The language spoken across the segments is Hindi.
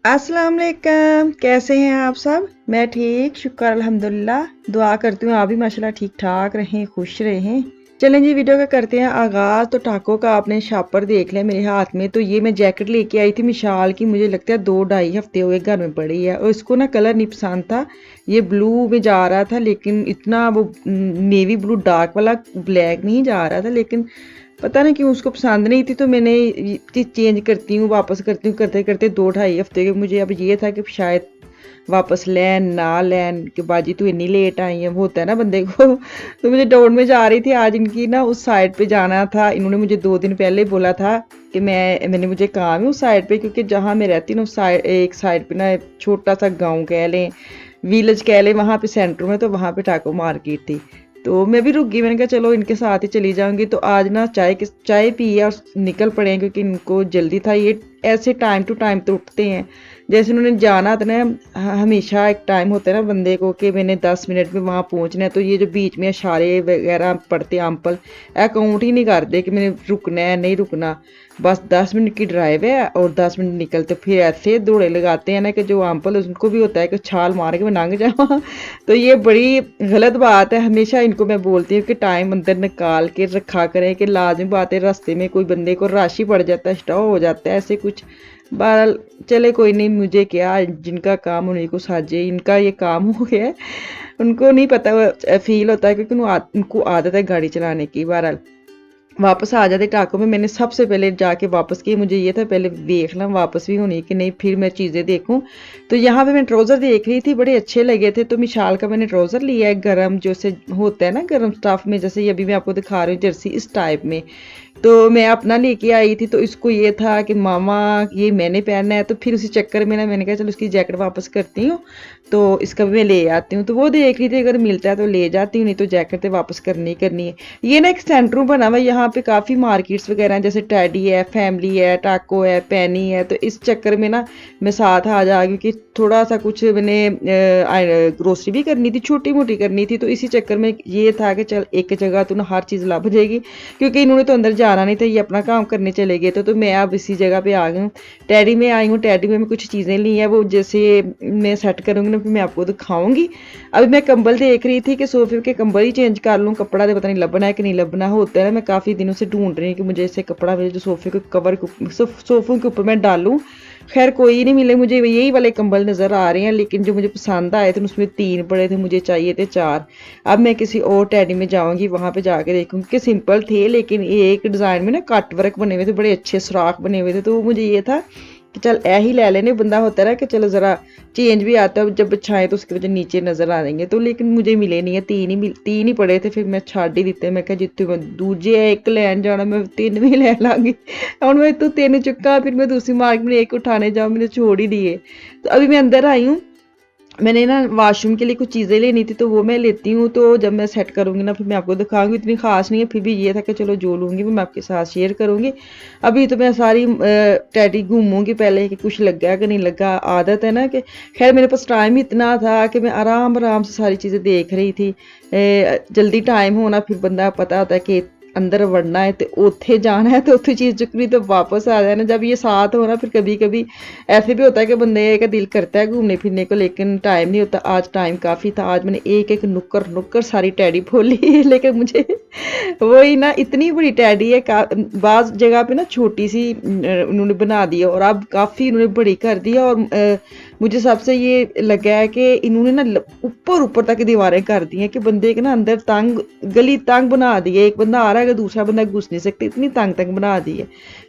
अस्सलाम वालेकुम, कैसे हैं आप सब। मैं ठीक, शुक्र अल्हम्दुलिल्लाह। दुआ करती हूँ आप भी माशाल्लाह ठीक ठाक रहें, खुश रहें। चलें जी, वीडियो का करते हैं आगाज़। तो टाको का आपने शापर देख लिया मेरे हाथ में। तो ये मैं जैकेट लेके आई थी मिशाल की, मुझे लगता है 2 ढाई हफ्ते हुए घर में पड़ी है, और इसको ना कलर नहीं पसंद था। ये ब्लू में जा रहा था, लेकिन इतना वो नेवी ब्लू डार्क वाला ब्लैक नहीं जा रहा था, लेकिन पता नहीं क्यों उसको पसंद नहीं थी। तो मैंने चीज़ चेंज करती हूँ, वापस करती हूँ, करते करते 2 ढाई हफ्ते के मुझे अब ये था कि शायद वापस लैन ना लैन कि बाजी तू इतनी लेट आई है, वो होता है ना बंदे को। तो मुझे डाउन में जा रही थी आज, इनकी ना उस साइड पे जाना था। इन्होंने मुझे 2 दिन पहले बोला था कि मैंने मुझे काम है उस साइड पे, क्योंकि जहाँ मैं रहती हूँ ना उस साइड, एक साइड पे ना छोटा सा गाँव कह लें, विलेज कह लें, वहाँ पे सेंटर में, तो वहाँ पे टाको मार्केट थी। तो मैं भी रुक गई, मैंने कहा चलो इनके साथ ही चली जाऊंगी। तो आज ना चाय पी और निकल पड़े हैं, क्योंकि इनको जल्दी था। ये ऐसे टाइम टू टाइम तो उठते हैं, जैसे उन्होंने जाना था ना, हमेशा एक टाइम होता है ना बंदे को कि मैंने 10 मिनट में वहाँ पहुँचना है। तो ये जो बीच में इशारे वगैरह पढ़ते अम्पल अकाउंट ही नहीं करते कि मैंने रुकना है नहीं रुकना। बस 10 मिनट की ड्राइव है और 10 मिनट निकलते, फिर ऐसे दौड़े लगाते हैं ना कि जो अम्पल उनको भी होता है कि छाल मार के मैं लंघ जाऊँ। तो ये बड़ी गलत बात है। हमेशा इनको मैं बोलती हूँ कि टाइम अंदर निकाल के रखा करें, कि लाजमी बात है रास्ते में कोई बंदे को रश ही पड़ जाता है, स्टॉप हो जाता है, ऐसे कुछ। बहरहाल चले कोई नहीं, मुझे क्या, जिनका काम उन्हीं को साझे, इनका ये काम हो गया है। उनको नहीं पता फील होता है, क्योंकि उनको आदत है गाड़ी चलाने की। बहरहाल वापस आ जाते टाको में, मैंने सबसे पहले जाके वापस की। मुझे ये था पहले देख ला वापस भी होनी कि नहीं, फिर मैं चीज़ें देखूं। तो यहाँ पे मैं ट्राउज़र देख रही थी, बड़े अच्छे लगे थे। तो मिशाल का मैंने ट्राउज़र लिया है, गरम जैसे होता है ना, गरम स्टफ में, जैसे ये अभी मैं आपको दिखा रही हूँ जर्सी, इस टाइप में। तो मैं अपना लेके आई थी, तो इसको ये था कि मामा ये मैंने पहनना है। तो फिर उसी चक्कर में ना मैंने कहा चलो उसकी जैकेट वापस करती हूँ, तो इसका भी मैं ले आती हूँ। तो वो देख रही थी अगर मिलता है तो ले जाती हूँ, नहीं तो जैकेट तो वापस करनी ही करनी है। ये ना एक सेंटर बना हुआ है, यहाँ पे काफ़ी मार्केट्स वगैरह हैं, जैसे टैडी है, फैमिली है, टाको है, पैनी है। तो इस चक्कर में ना मैं साथ आ जा, क्योंकि थोड़ा सा कुछ मैंने ग्रोसरी भी करनी थी, छोटी मोटी करनी थी। तो इसी चक्कर में ये था कि चल एक जगह तो ना हर चीज़ लभ जाएगी, क्योंकि इन्होंने तो अंदर जाना नहीं था, ये अपना काम करने चले गए थे। तो मैं अब इसी जगह पे आ गई हूँ। टैडी में आई हूँ, टैडी में कुछ चीज़ें ली हैं, वो जैसे मैं सेट करूँगी ना फिर मैं आपको दिखाऊंगी। अभी मैं कंबल देख रही थी कि सोफे के कंबल ही चेंज कर लूँ, कपड़ा तो पता नहीं लबना है कि नहीं लबना होता है ना। मैं काफ़ी दिनों से ढूंढ रही हूँ कि मुझे ऐसे कपड़ा मिले जो सोफे के कवर सोफों के ऊपर मैं डालूँ। खैर कोई नहीं मिले, मुझे यही वाले कंबल नज़र आ रहे हैं, लेकिन जो मुझे पसंद आए थे उसमें 3 पड़े थे, मुझे चाहिए थे 4। अब मैं किसी और टैडी में जाऊंगी, वहां पे जाके देखूंगी कि सिंपल थे, लेकिन एक डिज़ाइन में ना कट वर्क बने हुए थे, बड़े अच्छे सुराख बने हुए थे। तो मुझे ये था कि चल ऐ ही ले लेने, बंदा होता है कि चलो ज़रा चेंज भी आता है, जब छाए तो उसके वजह नीचे नज़र आ जाएंगे। तो लेकिन मुझे मिले नहीं है, 3 ही पड़े थे, फिर मैं छाड़ ही दिते। मैं कहा जितने मैं दूजे है एक लैन जाना, मैं 3 भी ले लाँगी। और मैं तो 3 चुका, फिर मैं दूसरी मार्केट में एक उठाने जाऊँ, मैंने छोड़ ही दिए। तो अभी मैं अंदर आई हूँ, मैंने ना वॉशरूम के लिए कुछ चीज़ें लेनी थी, तो वो मैं लेती हूँ। तो जब मैं सेट करूँगी ना फिर मैं आपको दिखाऊंगी, इतनी खास नहीं है, फिर भी ये था कि चलो जो लूँगी वो मैं आपके साथ शेयर करूँगी। अभी तो मैं सारी टैडी घूमूंगी पहले कि कुछ लगा कि नहीं लगा। आदत है ना कि, खैर मेरे पास टाइम ही इतना था कि मैं आराम आराम से सारी चीज़ें देख रही थी। जल्दी टाइम होना, फिर बंदा पता होता है कि अंदर वड़ना है तो उत्थे जाना है, तो उत्थे चीज़ चुकनी तो वापस आ जाना। जब ये साथ हो ना फिर कभी कभी ऐसे भी होता है कि बंदे का दिल करता है घूमने फिरने को, लेकिन टाइम नहीं होता। आज टाइम काफ़ी था, आज मैंने एक एक नुक्कर नुक्कर सारी टैडी खोली। लेकिन मुझे वही ना, इतनी बड़ी टैडी है, बाज़ जगह पे ना छोटी सी उन्होंने बना दी है, और अब काफ़ी उन्होंने बड़ी कर दी है। और मुझे सबसे ये लगा है कि इन्होंने ना ऊपर ऊपर तक दीवारें कर दी हैं कि बंदे के ना अंदर तंग, गली तंग बना दी है। एक बंदा आ रहा है कि दूसरा बंदा घुस नहीं सकता, इतनी तंग तंग बना दी है।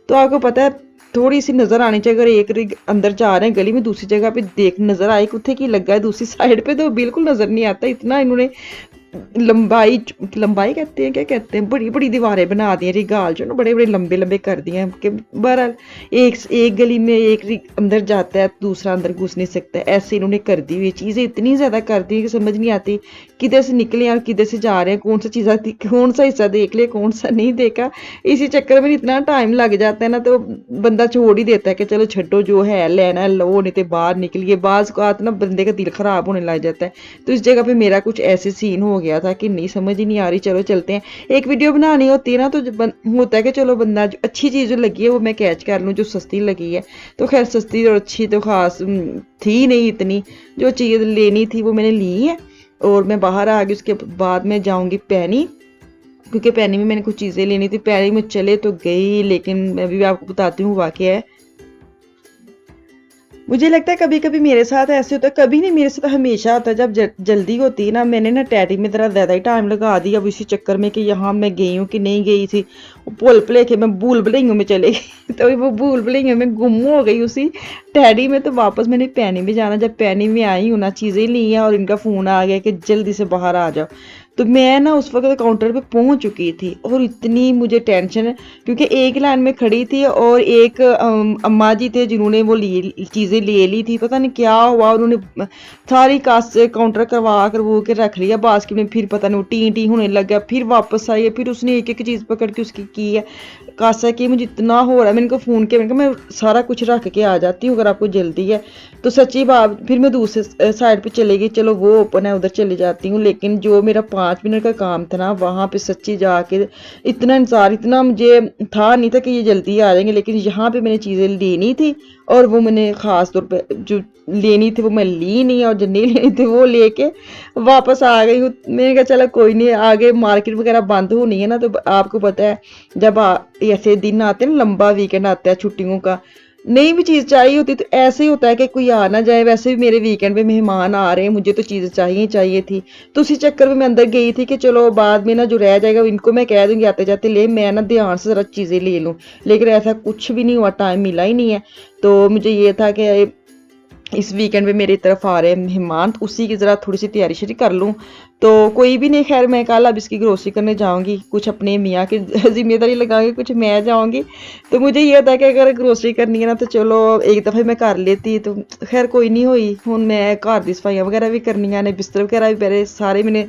तो आपको पता है थोड़ी सी नज़र आनी चाहिए, अगर एक रिग अंदर जा रहे हैं गली में, दूसरी जगह पे देख नज़र आए कुत्ते की लगा है दूसरी साइड पे, तो बिल्कुल नज़र नहीं आता। इतना इन्होंने लंबाई लंबाई कहते हैं, क्या कहते हैं, बड़ी बड़ी दीवारें बना दी हैं, रिगाल जो ना बड़े बड़े लंबे लंबे कर दिए हैं कि बहरहाल एक गली में एक अंदर जाता है दूसरा अंदर घुस नहीं सकता। ऐसे इन्होंने कर दी हुई चीज़ें, इतनी ज़्यादा कर दी है कि समझ नहीं आती किधर से निकले और किधर से जा रहे हैं, कौन सा चीज़ कौन सा हिस्सा देख लिया कौन सा नहीं देखा। इसी चक्कर में इतना टाइम लग जाता है ना, तो बंदा छोड़ ही देता है कि चलो छड्डो, जो है लेना लो, नहीं तो बाहर निकलिए। बाज़ को आत ना बंदे का दिल ख़राब होने लग जाता है। तो इस जगह पे मेरा कुछ ऐसे सीन हो गया था कि नहीं समझ ही नहीं आ रही, चलो चलते हैं। एक वीडियो बनानी होती है ना तो होता है कि चलो बंदा जो अच्छी चीज़ जो लगी है वो मैं कैच कर लूँ, जो सस्ती लगी है। तो खैर सस्ती और अच्छी तो ख़ास थी नहीं इतनी, जो चीज़ लेनी थी वो मैंने ली है। और मैं बाहर आ गई, उसके बाद मैं जाऊँगी पैनी, क्योंकि पैनी में मैंने कुछ चीज़ें लेनी थी। पैनी में चले तो गई, लेकिन मैं भी आपको बताती हूँ वाक़या है। मुझे लगता है कभी कभी मेरे साथ ऐसे होता है, कभी नहीं, मेरे साथ हमेशा होता है। जब जल्दी होती है ना, मैंने ना टैडी में ज़रा ज़्यादा ही टाइम लगा दिया अब इसी चक्कर में कि यहाँ मैं गई हूँ कि नहीं गई थी। भूल भुलेखे में भूल भुलैयों में चले गई तो वो भूल भुलैयों में गुम हो गई उसी टैडी में। तो वापस मैंने पैनी में जाना, जब पैनी में आई हूँ ना, चीज़ें ली हैं और इनका फ़ोन आ गया कि जल्दी से बाहर आ जाओ। तो मैं ना उस वक्त काउंटर पे पहुंच चुकी थी और इतनी मुझे टेंशन है, क्योंकि एक लाइन में खड़ी थी और एक अम्मा जी थे जिन्होंने वो चीज़ें ले ली थी। पता नहीं क्या हुआ, उन्होंने सारी कास काउंटर करवा करवो के रख लिया बास्केट में। फिर पता नहीं वो टी टी होने लग गया, फिर वापस आई है, फिर उसने एक एक चीज़ पकड़ के उसकी की है कासा की। मुझे इतना हो रहा है, मैंने इनको फ़ोन किया, मैंने कहा मैं सारा कुछ रख के आ जाती हूँ अगर आपको जल्दी है तो। सच्ची बात, फिर मैं दूसरे साइड पे चली गई, चलो वो ओपन है उधर चली जाती हूँ। लेकिन जो मेरा 5 मिनट का काम था ना, वहाँ पे सच्ची जाके इतना इंतज़ार, इतना मुझे था नहीं था कि ये जल्दी आ जाएंगे। लेकिन यहाँ पे मैंने चीज़ें लेनी थी और वो मैंने ख़ास तौर पे जो लेनी थी वो मैं ली नहीं, और जो नहीं लेनी थी वो लेके वापस आ गई हूँ। मैंने कहा चलो कोई नहीं, आगे मार्केट वगैरह बंद होनी है ना, तो आपको पता है जब ऐसे दिन आते हैं ना, लंबा वीकेंड आता है छुट्टियों का, नई भी चीज़ चाहिए होती तो ऐसे ही होता है कि कोई आ ना जाए। वैसे भी मेरे वीकेंड पे मेहमान आ रहे हैं, मुझे तो चीज़ें चाहिए ही चाहिए थी। तो उसी चक्कर में मैं अंदर गई थी कि चलो बाद में ना जो रह जाएगा इनको मैं कह दूंगी आते जाते ले, मैं ना ध्यान से ज़रा चीज़ें ले लूँ। लेकिन ऐसा कुछ भी नहीं हुआ, टाइम मिला ही नहीं है। तो मुझे ये था कि इस वीकेंड पे मेरी तरफ आ रहे हैं मेहमान, तो उसी की ज़रा थोड़ी सी तैयारी शरी कर लूँ। तो कोई भी नहीं, खैर मैं कल अब इसकी ग्रोसरी करने जाऊंगी, कुछ अपने मियाँ की जिम्मेदारी लगाऊंगी, कुछ मैं जाऊंगी। तो मुझे ये था कि अगर ग्रोसरी करनी है ना तो चलो एक दफ़े मैं कर लेती, तो खैर कोई नहीं हुई। हूँ मैं घर दी सफाइयाँ वगैरह भी करनी ने, बिस्तर वगैरह भी पहले सारे मैंने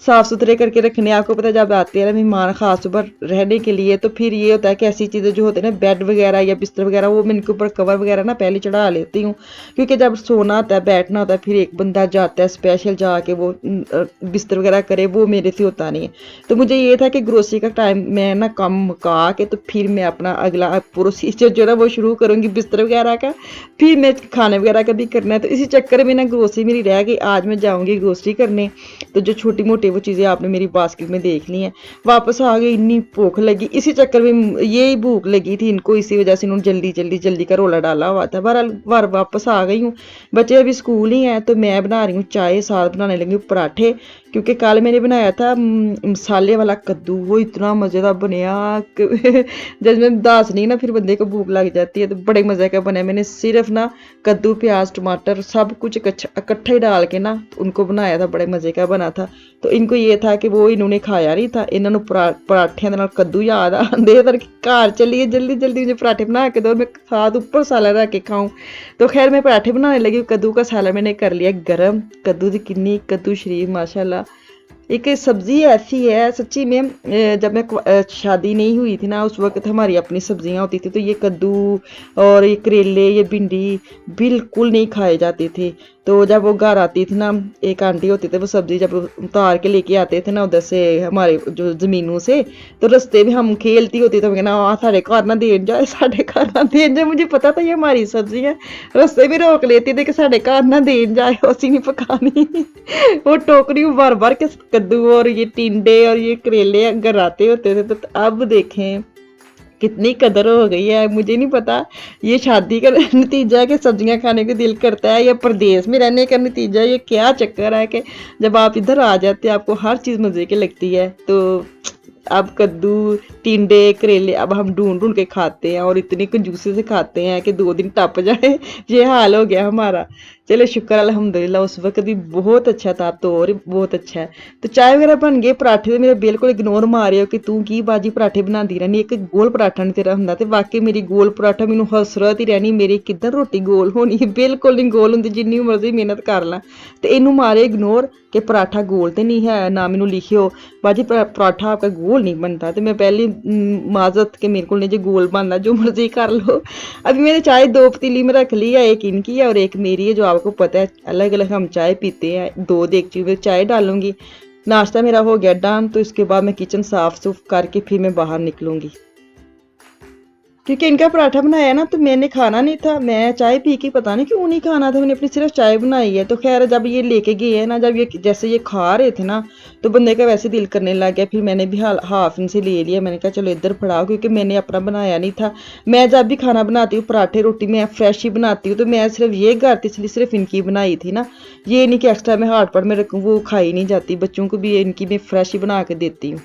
साफ़ सुथरे करके रखने। आपको पता है जब आते हैं ना मेहमान ख़ास तौर पर रहने के लिए, तो फिर ये होता है कि ऐसी चीज़ें जो होती है ना, बेड वगैरह या बिस्तर वगैरह, वो मैं इनके ऊपर कवर वगैरह ना पहले चढ़ा लेती हूँ। क्योंकि जब सोना होता है, बैठना होता है, फिर एक बंदा जाता है स्पेशल जाके वो बिस्तर वगैरह करे, वो मेरे से होता नहीं है। तो मुझे ये था कि ग्रोसरी का टाइम मैं ना कम मुका के तो फिर मैं अपना अगला प्रोसीजर जो है वो शुरू करूँगी बिस्तर वगैरह का, फिर मैं खाने वगैरह का भी करना है। तो इसी चक्कर में ना ग्रोसरी मेरी रह गई, आज मैं जाऊँगी ग्रोसरी करने। तो जो छोटी मोटी वो चीज़ें आपने मेरी बास्केट में देख ली हैं, वापस आ गई, इतनी भूख लगी, इसी चक्कर में यही भूख लगी थी इनको, इसी वजह से इन्होंने जल्दी का रोला डाला हुआ था। बार वापस आ गई हूँ, बच्चे अभी स्कूल ही हैं। तो मैं बना रही हूँ चाय, साथ बनाने लगी हूँ पराठे, क्योंकि कल मैंने बनाया था मसाले वाला कद्दू, वो इतना मज़ेदार बनया जब मैं दास नहीं ना फिर बंदे को भूख लग जाती है। तो बड़े मज़े का बना, मैंने सिर्फ ना कद्दू प्याज टमाटर सब कुछ इकट्ठा ही डाल के ना तो उनको बनाया था, बड़े मज़े का बना था। तो इनको ये था कि वो इन्होंने खाया नहीं था, इन्होंने पराठियां नाल कद्दू याद आंदे घर चलिए जल्दी मुझे पराठे बना के दो, मैं साथ ऊपर साला रख के खाऊं। तो खैर मैं पराठे बनाने लगी, कद्दू का साला मैंने कर लिया गरम। कद्दू की किन्नी कद्दू शरीफ माशाल्लाह। एक सब्ज़ी ऐसी है सच्ची में, जब मैं शादी नहीं हुई थी ना, उस वक्त हमारी अपनी सब्जियां होती थी, तो ये कद्दू और ये करेले, ये भिंडी बिल्कुल नहीं खाए जाते थे। तो जब वो घर आती थी ना, एक आंटी होती थी, वो सब्ज़ी जब उतार के लेके आते थे ना उधर से हमारे जो ज़मीनों से, तो रस्ते में हम खेलती होती, तो मैं कहना साढ़े घर ना देन जाए, साढ़े घर ना देन जाए। मुझे पता था ये हमारी सब्ज़ी है, रस्ते में रोक लेती थी कि साढ़े घर ना देन जाए, उसी नहीं पकानी वो टोकरी भर भर के कद्दू और ये टिंडे और ये करेले अगर आते होते थे। तो अब देखें कितनी कदर हो गई है। मुझे नहीं पता ये शादी का नतीजा है कि सब्जियां खाने को दिल करता है, या प्रदेश में रहने का नतीजा, ये क्या चक्कर है कि जब आप इधर आ जाते हैं आपको हर चीज़ मज़े की लगती है। तो अब कद्दू टिंडे करेले अब हम ढूंढ के खाते हैं, और इतनी कंजूसी से खाते हैं कि 2 दिन टप जाए, ये हाल हो गया हमारा। चलो शुक्र अल्हम्दुलिल्लाह, उस वक्त भी बहुत अच्छा था, तो और बहुत अच्छा है। तो चाय वगैरह बन गए, पराठे तो मेरे बिल्कुल इग्नोर मारे हो कि तू की बाजी पराठे बनाती रहनी, एक गोल पराठा नहीं तेरा होंदा। ते वाकई मेरी गोल पराठा मैनू हसरत ही रहनी, मेरी किधर रोटी गोल होनी, बिल्कुल नहीं गोल होंदी, जिन्नी मर्जी मेहनत कर ला। तो इनू मारे इग्नोर कि पराठा गोल तो नहीं है, ना मैनू लिखियो बाजी पराठा आपका गोल नहीं बनता। तो मैं पहली माजत के मेरे को नहीं जो गोल बनना, जो मर्जी कर लो। अभी मैंने चाय 2 पतीली में रख ली है, एक इनकी है और एक मेरी है। जो आपको पता है अलग अलग हम चाय पीते हैं, 2 देगची में चाय डालूंगी। नाश्ता मेरा हो गया डन, तो इसके बाद मैं किचन साफ सुफ करके फिर मैं बाहर निकलूंगी, क्योंकि इनका पराठा बनाया ना तो मैंने खाना नहीं था, मैं चाय पी के पता नहीं क्यों नहीं खाना था, मैंने अपनी सिर्फ चाय बनाई है। तो खैर जब ये लेके गए हैं ना, जब ये जैसे ये खा रहे थे ना तो बंदे का वैसे दिल करने लग गया, फिर मैंने भी हाफ इनसे ले लिया। मैंने कहा चलो इधर फड़ाओ, क्योंकि मैंने अपना बनाया नहीं था। मैं जब भी खाना बनाती हूँ पराठे रोटी मैं फ्रेश ही बनाती हूँ, तो मैं सिर्फ ये करती इसलिए सिर्फ इनकी बनाई थी ना, ये नहीं कि एक्स्ट्रा मैं हाथ पर में रखूँ, वो खाई नहीं जाती। बच्चों को भी इनकी मैं फ्रेश ही बना के देती हूँ।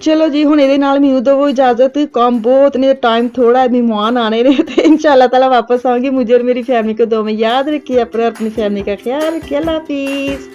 चलो जी हुण इहदे नाल मैनूं दवो इजाजत, काम बहुत ने, टाइम थोड़ा है, मेहमान आने रहे थे। इंशाल्लाह ताला वापस आऊंगी। मुझे और मेरी फैमिली को दो में याद रखिए, अपनी फैमिली का ख्याल रखिए। अल्लाह हाफिज़।